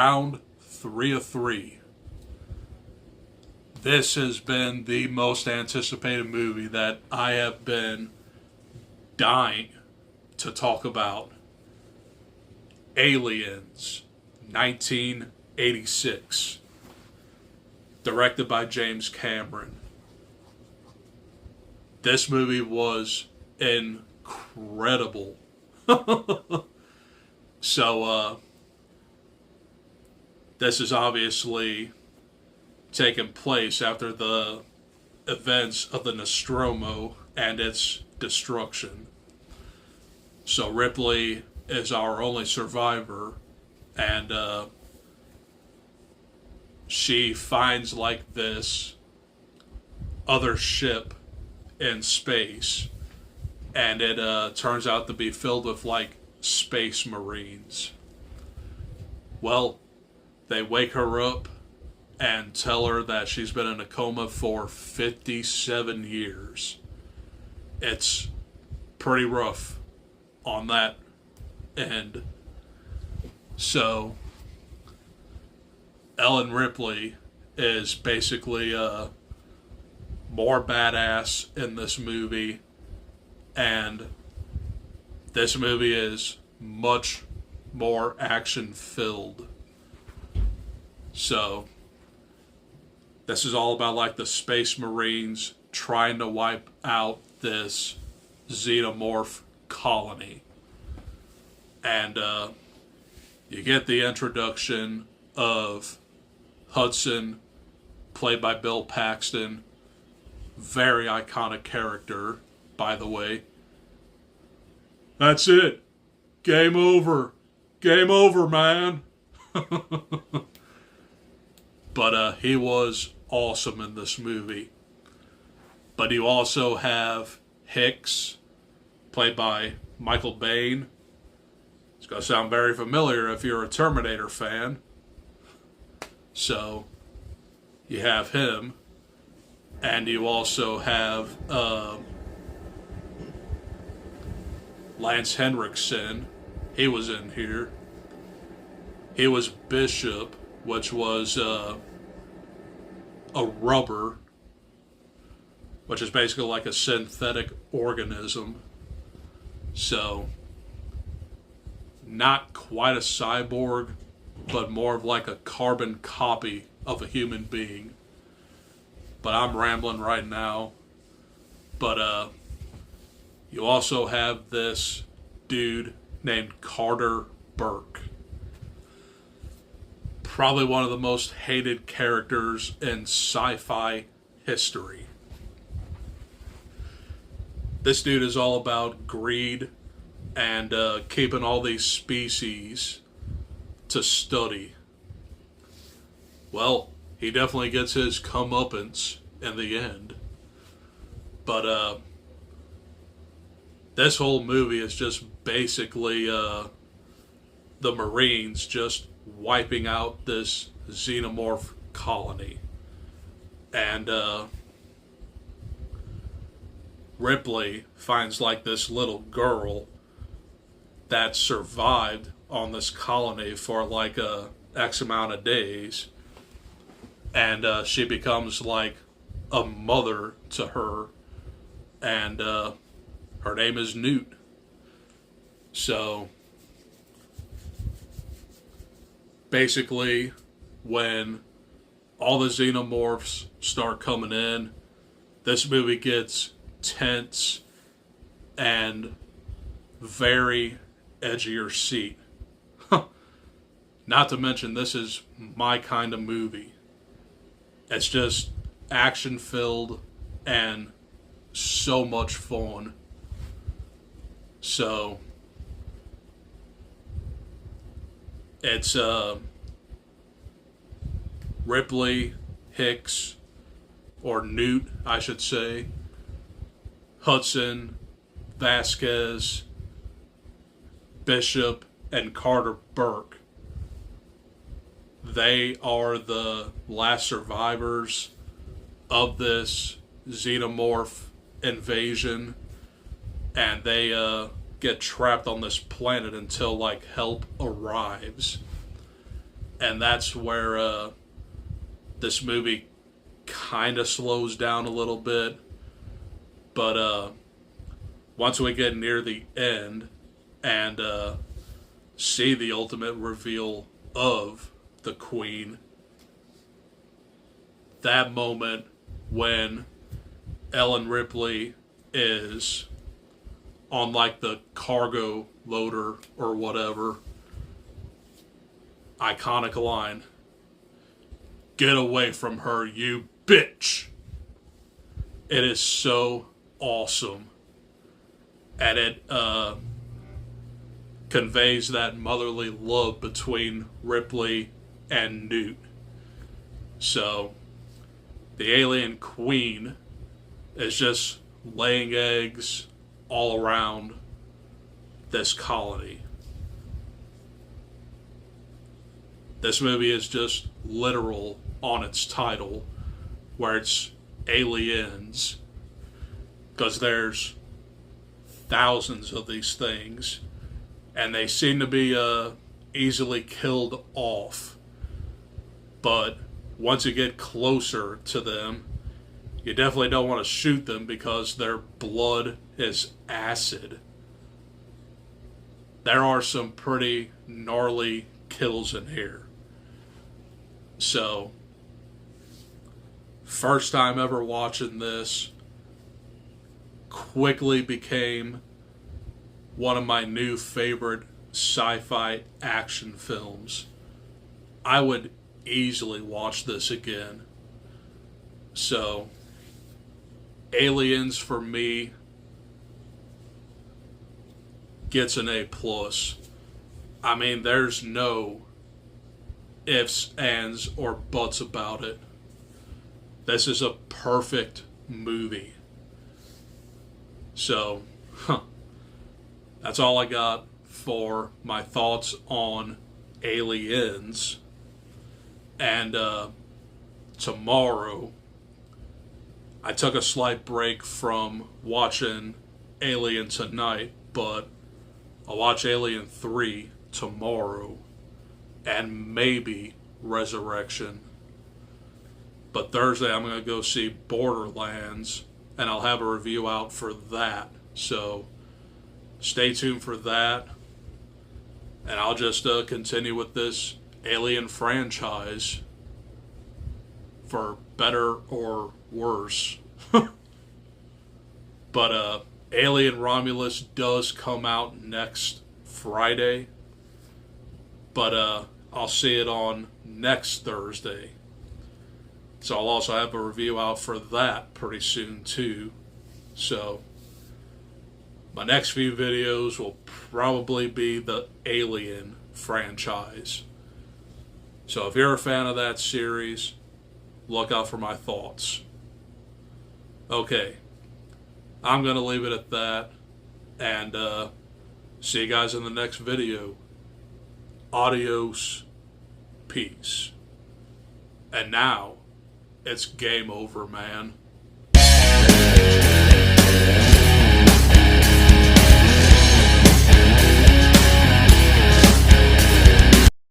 round 3 of 3. This has been the most anticipated movie that I have been dying to talk about. Aliens, 1986. Directed by James Cameron. This movie was incredible. So, this is obviously taking place after the events of the Nostromo and its destruction. So Ripley is our only survivor, and she finds like this other ship in space, and it turns out to be filled with like space marines. Well, they wake her up and tell her that she's been in a coma for 57 years. It's pretty rough on that end. So, Ellen Ripley is basically more badass in this movie, and this movie is much more action filled. So, this is all about like the Space Marines trying to wipe out this xenomorph colony. And you get the introduction of Hudson, played by Bill Paxton. Very iconic character, by the way. That's it. Game over. Game over, man. But he was awesome in this movie. But you also have Hicks, played by Michael Biehn. It's going to sound very familiar if you're a Terminator fan. So, you have him. And you also have Lance Henriksen. He was in here. He was Bishop, which was a rubber, which is basically like a synthetic organism. So, not quite a cyborg, but more of like a carbon copy of a human being. But I'm rambling right now. But you also have this dude named Carter Burke. Probably one of the most hated characters in sci-fi history. This dude is all about greed and keeping all these species to study. Well, he definitely gets his comeuppance in the end. But this whole movie is just basically the Marines just wiping out this xenomorph colony. And Ripley finds like this little girl that survived on this colony for like X amount of days. And she becomes like a mother to her. And her name is Newt. So, basically, when all the xenomorphs start coming in, this movie gets tense and very edge of your seat. Not to mention, this is my kind of movie. It's just action-filled and so much fun. So, it's Ripley, Hicks, or Newt, I should say, Hudson, Vasquez, Bishop, and Carter Burke. They are the last survivors of this xenomorph invasion, and they get trapped on this planet until like help arrives. And that's where this movie kind of slows down a little bit. But once we get near the end and see the ultimate reveal of the Queen, that moment when Ellen Ripley is on like the cargo loader or whatever, iconic line, "Get away from her, you bitch." It is so awesome. And it conveys that motherly love between Ripley and Newt. So, the alien queen is just laying eggs all around this colony. This movie is just literal on its title, where it's aliens, because there's thousands of these things, and they seem to be easily killed off. But once you get closer to them, you definitely don't want to shoot them because their blood is acid. There are some pretty gnarly kills in here. So, first time ever watching this, quickly became one of my new favorite sci-fi action films. I would easily watch this again. So, Aliens for me gets an A+. I mean, there's no ifs, ands, or buts about it. This is a perfect movie. So, that's all I got for my thoughts on Aliens. And tomorrow, I took a slight break from watching Alien tonight, but I'll watch Alien 3 tomorrow, and maybe Resurrection. But Thursday I'm going to go see Borderlands, and I'll have a review out for that. So stay tuned for that. And I'll just continue with this Alien franchise, for better or worse. But Alien Romulus does come out next Friday. But I'll see it on next Thursday. So I'll also have a review out for that pretty soon too. So my next few videos will probably be the Alien franchise. So if you're a fan of that series, look out for my thoughts. Okay, I'm going to leave it at that, and see you guys in the next video. Adios. Peace. And now, it's game over, man.